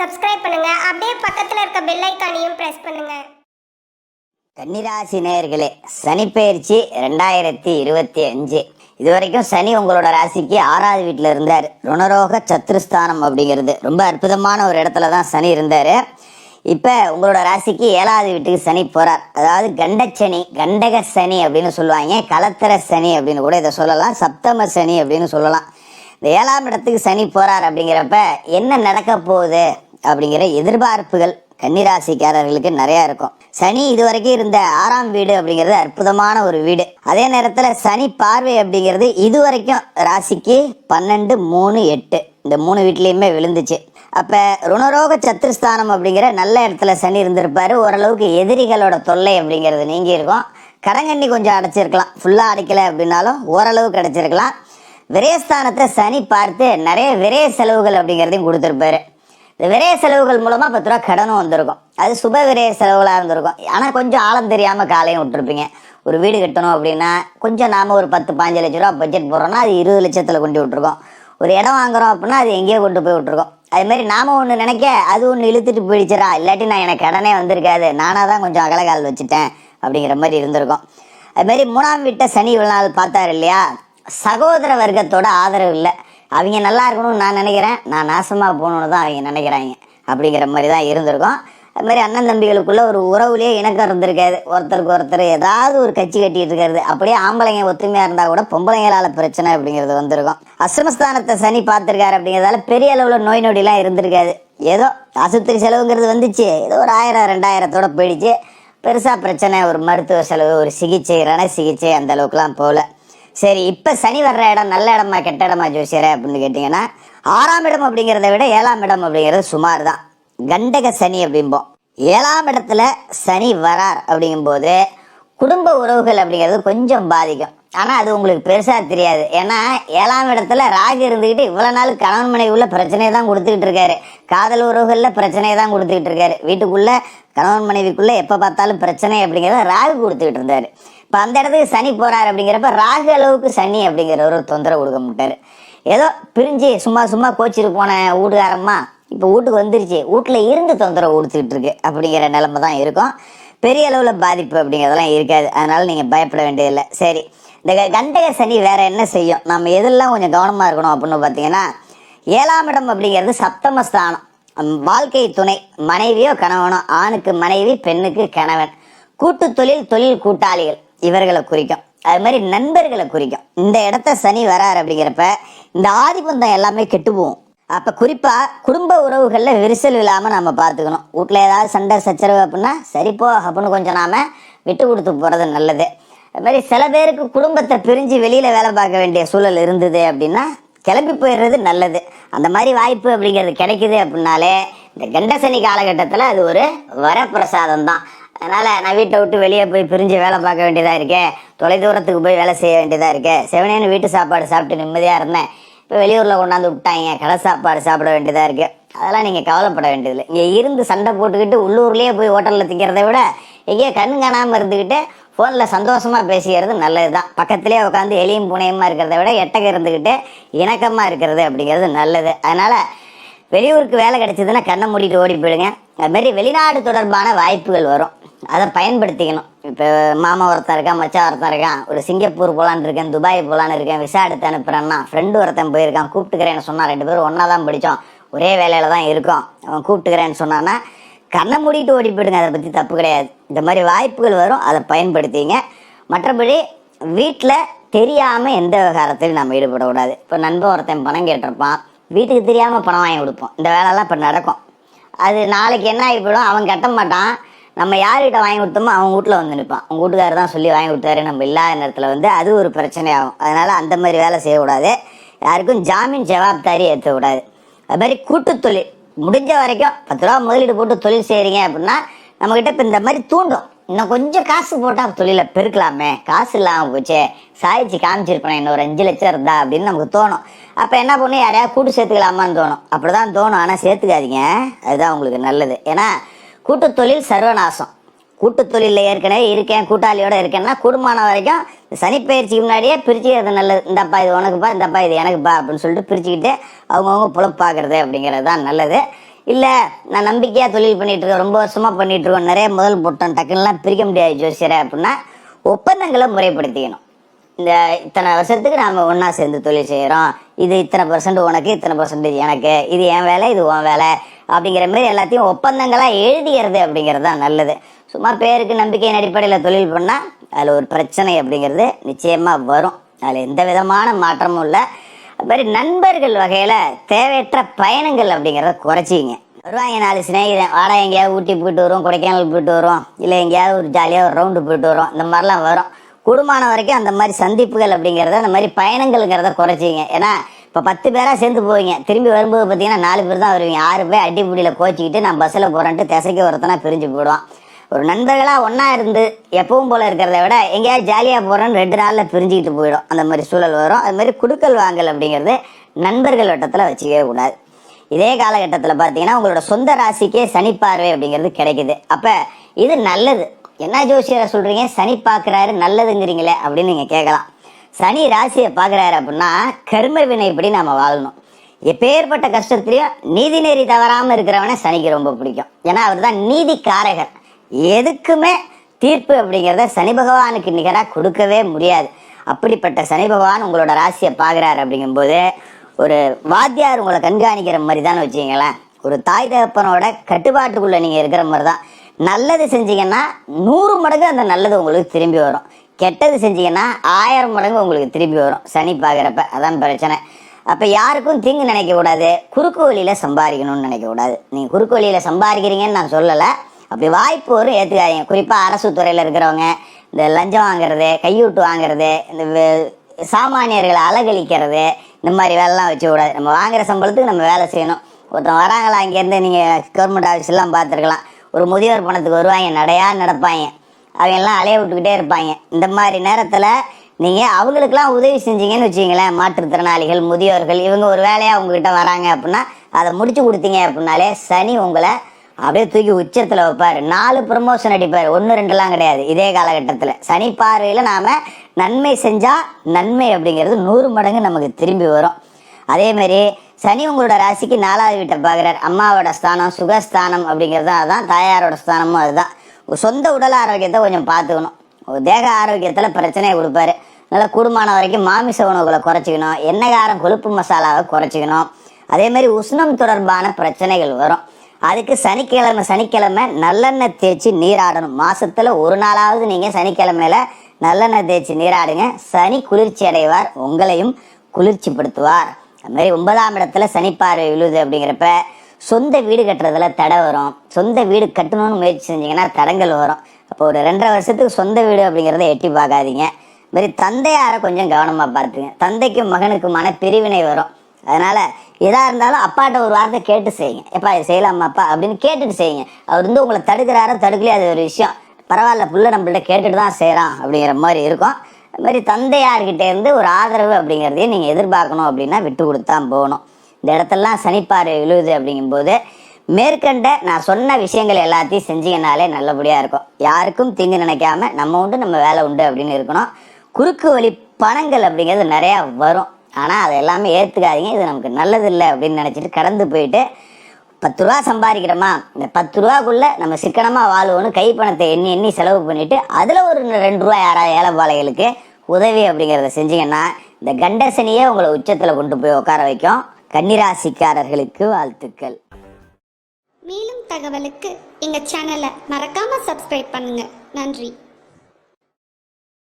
Subscribe பண்ணுங்க. அப்படியே பக்கத்துல இருக்க பெல் ஐகானையும் பிரஸ் பண்ணுங்க. கன்னிராசி நேயர்களே, சனி பயிற்சி 2025. இதுவரைக்கும் சனி உங்களோட ராசிக்கு 6வது வீட்டில் இருந்தார். ருணரோக சத்துருஸ்தானம் அப்படிங்கிறது ரொம்ப அற்புதமான ஒரு இடத்துல தான் சனி இருந்தார். இப்போ உங்களோட ராசிக்கு 7வது வீட்டுக்கு சனி போகிறார். அதாவது கண்டச்சனி, கண்டக சனி அப்படின்னு சொல்லுவாங்க, கலத்தர சனி அப்படின்னு கூட இதை சொல்லலாம், சப்தம சனி அப்படின்னு சொல்லலாம். இந்த 7ஆம் இடத்துக்கு சனி போகிறார் அப்படிங்கிறப்ப என்ன நடக்க போகுது அப்படிங்கிற எதிர்பார்ப்புகள் கன்னிராசிக்காரர்களுக்கு நிறையா இருக்கும். சனி இதுவரைக்கும் இருந்த 6ஆம் வீடு அப்படிங்கிறது அற்புதமான ஒரு வீடு. அதே நேரத்தில் சனி பார்வை அப்படிங்கிறது இதுவரைக்கும் ராசிக்கு 12, 3, 8 இந்த 3 வீட்லேயுமே விழுந்துச்சு. அப்போ ருணரோக சத்துருஸ்தானம் அப்படிங்கிற நல்ல இடத்துல சனி இருந்திருப்பாரு. ஓரளவுக்கு எதிரிகளோட தொல்லை அப்படிங்கிறது நீங்கி இருக்கும். கடங்கண்ணி கொஞ்சம் அடைச்சிருக்கலாம், ஃபுல்லாக அடைக்கலை அப்படின்னாலும் ஓரளவுக்கு அடைச்சிருக்கலாம். விரயஸ்தானத்தை சனி பார்த்து நிறைய விரய செலவுகள் அப்படிங்கிறதையும் கொடுத்துருப்பாரு. இந்த விரய செலவுகள் மூலமாக 10 ரூபா கடனும் வந்திருக்கும். அது சுப விரய செலவுகளாக இருந்திருக்கும். ஆனால் கொஞ்சம் ஆழம் தெரியாமல் காலையும் விட்டுருப்பீங்க. ஒரு வீடு கட்டணும் அப்படின்னா கொஞ்சம் நாம் ஒரு 10-15 லட்ச ரூபா பட்ஜெட் போடுறோம்னா அது 20 லட்சத்தில் கொண்டு விட்டுருக்கோம். ஒரு இடம் வாங்குறோம் அப்படின்னா அது எங்கேயோ கொண்டு போய் விட்டுருக்கோம். அதுமாரி நாம் ஒன்று நினைக்க அது ஒன்று இழுத்துட்டு போயிடுச்சுரா, இல்லாட்டி நான் எனக்கு கடனே வந்திருக்காது, நானாக தான் கொஞ்சம் அகலகால் வச்சுட்டேன் அப்படிங்கிற மாதிரி இருந்திருக்கும். அதுமாரி 3ஆம் வீட்டை சனி இவ்வளோ நாள் பார்த்தாரு இல்லையா, சகோதர வர்க்கத்தோட ஆதரவு இல்லை. அவங்க நல்லா இருக்கணும்னு நான் நினைக்கிறேன், நான் நாசமாக போகணுன்னு தான் அவங்க நினைக்கிறாங்க அப்படிங்கிற மாதிரி தான் இருந்திருக்கும். அது மாதிரி அண்ணன் தம்பிகளுக்குள்ள ஒரு உறவுலேயே இணக்கம் இருந்திருக்காது. ஒருத்தருக்கு ஒருத்தர் ஏதாவது ஒரு கட்சி கட்டிட்டு இருக்காது. அப்படியே ஆம்பளைங்க ஒத்துமையாக இருந்தால் கூட பொம்பளைங்களால் பிரச்சனை அப்படிங்கிறது வந்திருக்கும். அஷ்டமஸ்தானத்தை சனி பார்த்துருக்காரு அப்படிங்கிறதால பெரிய அளவில் நோய் நொடிலாம் இருந்திருக்காது. ஏதோ ஆசுபத்திரி செலவுங்கிறது வந்துச்சு, ஏதோ ஒரு 1000-2000 போயிடுச்சு. பெருசாக பிரச்சனை, ஒரு மருத்துவ செலவு, ஒரு சிகிச்சை, ரண சிகிச்சை அந்த அளவுக்குலாம் போகல. சரி, இப்போ சனி வர்ற இடம் நல்ல இடமா கெட்ட இடமா ஜோசியரே அப்படின்னு கேட்டிங்கன்னா, 6ஆம் இடம் அப்படிங்கிறத விட 7ஆம் இடம் அப்படிங்கிறது சுமார் தான். கண்டக சனி அப்படிம்போம். 7ஆம் இடத்துல சனி வரார் அப்படிங்கும்போது குடும்ப உறவுகள் அப்படிங்கிறது கொஞ்சம் பாதிக்கும். ஆனால் அது உங்களுக்கு பெருசாக தெரியாது. ஏன்னா 7ஆம் இடத்துல ராகு இருந்துக்கிட்டு இவ்வளோ நாள் கணவன் மனைவி உள்ள பிரச்சனையை தான் கொடுத்துக்கிட்டு இருக்காரு. காதல் உறவுகளில் பிரச்சனையை தான் கொடுத்துக்கிட்டு இருக்காரு. வீட்டுக்குள்ளே கணவன் மனைவிக்குள்ளே எப்போ பார்த்தாலும் பிரச்சனை அப்படிங்கிறத ராகு கொடுத்துக்கிட்டு இருந்தார். இப்போ அந்த இடத்துக்கு சனி போகிறார் அப்படிங்கிறப்ப ராகு அளவுக்கு சனி அப்படிங்கிற ஒரு தொந்தரவு கொடுக்க மாட்டார். ஏதோ பிரிஞ்சு சும்மா கோச்சிட்டு போன வீட்டுக்காரம்மா இப்போ வீட்டுக்கு வந்துருச்சு, வீட்டில் இருந்து தொந்தரவு கொடுத்துக்கிட்டு இருக்கு அப்படிங்கிற நிலைமை தான் இருக்கும். பெரிய அளவில் பாதிப்பு அப்படிங்கிறதெல்லாம் இருக்காது. அதனால் நீங்கள் பயப்பட வேண்டியதில்லை. சரி, இந்த கண்டக சனி வேறு என்ன செய்யும், நம்ம எதெல்லாம் கொஞ்சம் கவனமாக இருக்கணும் அப்படின்னு பார்த்தீங்கன்னா, 7ஆம் இடம் அப்படிங்கிறது சப்தமஸ்தானம். வாழ்க்கை துணை, மனைவியோ கணவனோ, ஆணுக்கு மனைவி, பெண்ணுக்கு கணவன், கூட்டு தொழில், தொழில் கூட்டாளிகள் இவர்களை குறிக்கும். அது மாதிரி நண்பர்களை குறிக்கும். இந்த இடத்த சனி வரார் அப்படிங்கிறப்ப இந்த ஆதிபந்தம் எல்லாமே கெட்டு போகும். அப்போ குறிப்பாக குடும்ப உறவுகளில் விரிசல் இல்லாமல் நம்ம பார்த்துக்கணும். வீட்டில் ஏதாவது சண்டை சச்சரவு அப்படின்னா சரிப்போ அப்படின்னு கொஞ்சம் நாம் விட்டு கொடுத்து போகிறது நல்லது. அது மாதிரி சில பேருக்கு குடும்பத்தை பிரிஞ்சு வெளியில் வேலை பார்க்க வேண்டிய சூழல் இருந்தது அப்படின்னா கிளம்பி போயிடுறது நல்லது. அந்த மாதிரி வாய்ப்பு அப்படிங்கிறது கிடைக்குது அப்படின்னாலே இந்த கண்டசனி காலகட்டத்தில் அது ஒரு வரப்பிரசாதம் தான். அதனால் நான் வீட்டை விட்டு வெளியே போய் பிரிஞ்சு வேலை பார்க்க வேண்டியதாக இருக்கேன், தொலைதூரத்துக்கு போய் வேலை செய்ய வேண்டியதாக இருக்கேன், செவனேன்னு வீட்டு சாப்பாடு சாப்பிட்டு நிம்மதியாக இருந்தேன், இப்போ வெளியூரில் கொண்டாந்து விட்டாங்க, கடை சாப்பாடு சாப்பிட வேண்டியதாக இருக்குது, அதெல்லாம் நீங்கள் கவலைப்பட வேண்டியதில்லை. இங்கே இருந்து சண்டை போட்டுக்கிட்டு உள்ளூர்லேயே போய் ஹோட்டலில் திங்கிறத விட எங்கேயோ கண்ணு காணாமல் இருந்துக்கிட்டு ஃபோனில் சந்தோஷமாக பேசிக்கிறது நல்லது தான். பக்கத்துலேயே உட்காந்து எலியும் பூனையுமா இருக்கிறத விட எட்டக இருந்துக்கிட்டு இணக்கமாக இருக்கிறது அப்படிங்கிறது நல்லது. அதனால் வெளியூருக்கு வேலை கிடைச்சதுன்னா கண்ணை மூடிட்டு ஓடி போயிடுங்க. அதுமாரி வெளிநாடு தொடர்பான வாய்ப்புகள் வரும், அதை பயன்படுத்திக்கணும். இப்போ மாமா ஒருத்தன் இருக்கான், மச்சான் ஒருத்தன் இருக்கான், ஒரு சிங்கப்பூர் போகலான்னு இருக்கேன், துபாய் போகலான்னு இருக்கேன், விசா எடுத்து அனுப்புகிறேன்னா ஃப்ரெண்டு ஒருத்தன் போயிருக்கான், கூப்பிட்டுக்கிறேன்னு சொன்னான். 2 பேரும் ஒன்றா தான் படித்தோம், ஒரே வேலையில் தான் இருக்கோம், அவன் கூப்பிட்டுக்கிறேன்னு சொன்னான்னா கண்ணை மூடிட்டு ஓடி போயிடுங்க. அதை பற்றி தப்பு கிடையாது. இந்த மாதிரி வாய்ப்புகள் வரும், அதை பயன்படுத்திங்க. மற்றபடி வீட்டில் தெரியாமல் எந்த விவகாரத்திலும் நம்ம ஈடுபடக்கூடாது. இப்போ நண்பன் ஒருத்தன் பணம் கேட்டிருப்பான், வீட்டுக்கு தெரியாமல் பணம் வாங்கி கொடுப்போம். இந்த வேலைலாம் இப்போ நடக்கும். அது நாளைக்கு என்ன ஆகிப்போடும், அவன் கட்ட மாட்டான், நம்ம யார்கிட்ட வாங்கி கொடுத்தோமோ அவன் வீட்டில் வந்து நிற்பான். அவங்க வீட்டுக்காரர் தான் சொல்லி வாங்கி கொடுத்தாரு, நம்ம இல்லாத நேரத்தில் அது ஒரு பிரச்சனையாகும். அதனால் அந்த மாதிரி வேலை செய்யக்கூடாது. யாருக்கும் ஜாமீன் ஜவாப்தாரி ஏற்றக்கூடாது. அது மாதிரி கூட்டு தொழில் முடிஞ்ச வரைக்கும் 10 ரூபா முதலீடு போட்டு தொழில் செய்கிறீங்க அப்படின்னா நம்மக்கிட்ட இப்போ இந்த மாதிரி தூண்டும், இன்னும் கொஞ்சம் காசு போட்டால் தொழிலை பெருக்கலாமே, காசு இல்லாமல் போச்சே, சாதிச்சு காமிச்சிருப்பேன், இன்னொரு 5 லட்சம் இருந்தா அப்படின்னு நமக்கு தோணும். அப்போ என்ன பண்ணணும், யாரையாவது கூட்டு சேர்த்துக்கலாமான்னு தோணும். அப்படி தான் தோணும், ஆனால் சேர்த்துக்காதீங்க, அதுதான் உங்களுக்கு நல்லது. ஏன்னா கூட்டு தொழில் சர்வநாசம். கூட்டு தொழிலில் ஏற்கனவே இருக்கேன், கூட்டாளியோட இருக்கேன்னா கூடுமான வரைக்கும் சனிப்பயிற்சிக்கு முன்னாடியே பிரிச்சுக்கிறது நல்லது. இந்தப்பா இது உனக்குப்பா, இந்தப்பா இது எனக்குப்பா அப்படின்னு சொல்லிட்டு பிரிச்சுக்கிட்டு அவங்கவுங்க புலப்பாக்குறது அப்படிங்கிறது தான் நல்லது. இல்லை நான் நம்பிக்கையாக தொழில் பண்ணிட்டு இருக்கேன், ரொம்ப வருஷமாக பண்ணிட்டு இருக்கோம், நிறைய முதல் போட்டோம், டக்குன்னுலாம் பிரிக்க முடியாது ஜோசியரை அப்படின்னா ஒப்பந்தங்களை முறைப்படுத்திக்கணும். இந்த இத்தனை வருஷத்துக்கு நாம் ஒன்றா சேர்ந்து தொழில் செய்கிறோம், இது இத்தனை % உனக்கு, இத்தனை % எனக்கு, இது என் வேலை, இது உன் வேலை அப்படிங்கிற மாதிரி எல்லாத்தையும் ஒப்பந்தங்களாக எழுதிக்கிறது அப்படிங்கிறது தான் நல்லது. சும்மா பேருக்கு நம்பிக்கையின் அடிப்படையில் தொழில் பண்ணால் அதில் ஒரு பிரச்சனை அப்படிங்கிறது நிச்சயமாக வரும். அதில் எந்த விதமான மாற்றமும் இல்லை. அது மாதிரி நண்பர்கள் வகையில் தேவையற்ற பயணங்கள் அப்படிங்கிறத குறைச்சிங்க. வருவாங்க 4 சிநேகிதன், வாடகை எங்கேயாவது ஊட்டி போயிட்டு வரும், கொடைக்கானல் போயிட்டு வரும், இல்லை எங்கேயாவது ஒரு ஜாலியாக ஒரு ரவுண்டு போயிட்டு வரும், இந்த மாதிரிலாம் வரும். குடும்பமான வரைக்கும் அந்த மாதிரி சந்திப்புகள் அப்படிங்கிறத, அந்த மாதிரி பயணங்கள்ங்கிறத குறைச்சிங்க. ஏன்னா இப்போ 10 பேராக சேர்ந்து போவீங்க, திரும்பி வரும்போது பார்த்தீங்கன்னா 4 பேர் தான் வருவீங்க. 6 பேர் அடிப்படியில் கோச்சிக்கிட்டு நான் பஸ்ஸில் போகிறேன்ட்டு திசைக்கு ஒருத்தனா பிரிஞ்சு போயிடுவான். ஒரு நண்பர்களாக ஒன்றா இருந்து எப்பவும் போல் இருக்கிறத விட எங்கேயாவது ஜாலியாக போகிறோன்னு 2 நாளில் பிரிஞ்சுக்கிட்டு போயிடும். அந்த மாதிரி சூழல் வரும். அது மாதிரி குடுக்கல் வாங்கல் அப்படிங்கிறது நண்பர்கள் வட்டத்தில் வச்சுக்கவே கூடாது. இதே காலகட்டத்தில் பார்த்தீங்கன்னா உங்களோட சொந்த ராசிக்கே சனி பார்வை அப்படிங்கிறது கிடைக்குது. அப்போ இது நல்லது. என்ன ஜோசியரை சொல்கிறீங்க, சனி பார்க்குறாரு நல்லதுங்கிறீங்களே அப்படின்னு நீங்கள் கேட்கலாம். சனி ராசியை பார்க்குறாரு அப்படின்னா கர்ம வினைப்படி நம்ம வாழணும். எப்பேற்பட்ட கஷ்டத்துலையும் நீதி நெறி தவறாமல் இருக்கிறவனே சனிக்கு ரொம்ப பிடிக்கும். ஏன்னா அவர் தான் நீதிக்காரகர். எதுக்குமே தீர்ப்பு அப்படிங்கிறத சனி பகவானுக்கு நிகராக கொடுக்கவே முடியாது. அப்படிப்பட்ட சனி பகவான் உங்களோட ராசியை பார்க்குறாரு அப்படிங்கும்போது ஒரு வாத்தியார் உங்களை கண்காணிக்கிற மாதிரி தான் வச்சுங்களேன். ஒரு தாய் தகப்பனோட கட்டுப்பாட்டுக்குள்ளே நீங்கள் இருக்கிற மாதிரி தான். நல்லது செஞ்சீங்கன்னா 100 மடங்கு அந்த நல்லது உங்களுக்கு திரும்பி வரும். கெட்டது செஞ்சீங்கன்னா 1000 மடங்கு உங்களுக்கு திரும்பி வரும் சனி பார்க்குறப்ப. அதான் பிரச்சனை. அப்போ யாருக்கும் தீங்கு நினைக்கக்கூடாது, குறுக்கு வழியில் சம்பாதிக்கணும்னு நினைக்கக்கூடாது. நீங்கள் குறுக்கு வழியில் சம்பாதிக்கிறீங்கன்னு நான் சொல்லலை. அப்படி வாய்ப்பு வரும், ஏற்றுக்காதீங்க. குறிப்பாக அரசு துறையில் இருக்கிறவங்க இந்த லஞ்சம் வாங்குறது, கையூட்டு வாங்குறது, இந்த சாமானியர்களை அலகழிக்கிறது, இந்த மாதிரி வேலைலாம் வச்சு கூடாது. நம்ம வாங்குகிற சம்பளத்துக்கு நம்ம வேலை செய்யணும். ஒருத்தன் வராங்களா, அங்கேருந்து நீங்கள் கவர்மெண்ட் ஆஃபீஸ்லாம் பார்த்துருக்கலாம். ஒரு முதியோர் பணத்துக்கு வருவாங்க, நடையாக நடப்பாங்க, அவங்கெல்லாம் அலைய விட்டுக்கிட்டே இருப்பாங்க. இந்த மாதிரி நேரத்தில் நீங்கள் அவங்களுக்கெல்லாம் உதவி செஞ்சீங்கன்னு வச்சிங்களேன், மாற்றுத்திறனாளிகள், முதியோர்கள், இவங்க ஒரு வேலையாக உங்ககிட்ட வராங்க அப்படின்னா அதை முடிச்சு கொடுத்தீங்க அப்படின்னாலே சனி உங்களை அப்படியே தூக்கி உச்சத்தில் வைப்பார். 4 ப்ரமோஷன் அடிப்பார், 1 2லாம் கிடையாது. இதே காலகட்டத்தில் சனி பார்வையில் நாம் நன்மை செஞ்சால் நன்மை அப்படிங்கிறது 100 மடங்கு நமக்கு திரும்பி வரும். அதேமாரி சனி உங்களோட ராசிக்கு 4வது வீட்டை பார்க்குறார். அம்மாவோட ஸ்தானம், சுகஸ்தானம் அப்படிங்கிறது அதுதான், தாயாரோட ஸ்தானமும் அதுதான். சொந்த உடல் ஆரோக்கியத்தை கொஞ்சம் பார்த்துக்கணும். தேக ஆரோக்கியத்தில் பிரச்சனையை கொடுப்பாரு. நல்லா கூடுமான வரைக்கும் மாமிச உணவுகளை குறைச்சிக்கணும், எண்ணெய் காரம் கொழுப்பு மசாலாவை குறைச்சிக்கணும். அதேமாதிரி உஷ்ணம் தொடர்பான பிரச்சனைகள் வரும். அதுக்கு சனிக்கிழமை நல்லெண்ணெய் தேய்ச்சி நீராடணும். மாசத்துல 1 நாளாவது நீங்கள் சனிக்கிழமையில நல்லெண்ணெய் தேய்ச்சி நீராடுங்க. சனி குளிர்ச்சி அடைவார், உங்களையும் குளிர்ச்சிப்படுத்துவார். அது மாதிரி 9ஆம் இடத்துல சனி பார்வை விழுது அப்படிங்கிறப்ப சொந்த வீடு கட்டுறதுல தடை வரும். சொந்த வீடு கட்டணும்னு முயற்சி செஞ்சீங்கன்னா தடங்கள் வரும். அப்போ ஒரு 2.5 வருஷத்துக்கு சொந்த வீடு அப்படிங்கிறத எட்டி பார்க்காதீங்க. இது மாதிரி தந்தையாரை கொஞ்சம் கவனமாக பார்த்துங்க. தந்தைக்கும் மகனுக்குமான பிரிவினை வரும். அதனால எதாக இருந்தாலும் அப்பாட்ட ஒரு வார்த்தை கேட்டு செய்யுங்க. எப்பா இது செய்யலாமா அப்பா அப்படின்னு கேட்டுட்டு செய்யுங்க. அவர் வந்து உங்களை தடுக்கிறாரோ தடுக்கலையே அது ஒரு விஷயம், பரவாயில்ல, புள்ள நம்மள்ட்ட கேட்டுட்டு தான் செய்கிறான் அப்படிங்கிற மாதிரி இருக்கும். அது மாதிரி தந்தையார்கிட்ட இருந்து ஒரு ஆதரவு அப்படிங்கிறதையும் நீங்கள் எதிர்பார்க்கணும். அப்படின்னா விட்டு கொடுத்தான் போகணும். இந்த இடத்தெல்லாம் சனிப்பாறை விழுவுது அப்படிங்கும்போது மேற்கண்ட நான் சொன்ன விஷயங்கள் எல்லாத்தையும் செஞ்சீங்கனாலே நல்லபடியாக இருக்கும். யாருக்கும் தீங்கு நினைக்காம நம்ம உண்டு நம்ம வேலை உண்டு அப்படின்னு இருக்கணும். குறுக்கு வழி பணங்கள் அப்படிங்கிறது நிறையா வரும். ஆனால் அதை எல்லாமே ஏற்றுக்காதீங்க. இது நமக்கு நல்லதில்லை அப்படின்னு நினச்சிட்டு கடந்து போயிட்டு 10 ரூபா சம்பாதிக்கிறோமா, இந்த 10 ரூபாக்குள்ளே நம்ம சிக்கனமாக வாழ்வோன்னு கை பணத்தை எண்ணி எண்ணி செலவு பண்ணிவிட்டு அதில் ஒரு 2 ரூபா யாராவது ஏழைப்பாளைகளுக்கு உதவி அப்படிங்கிறத செஞ்சீங்கன்னா இந்த கண்டசனியே உங்களை உச்சத்தில் கொண்டு போய் உட்கார வைக்கும். கன்னிராசிக்காரர்களுக்கு வாழ்த்துக்கள். மேலும் தகவலுக்கு எங்கள் சேனலை மறக்காமல் சப்ஸ்கிரைப் பண்ணுங்கள். நன்றி.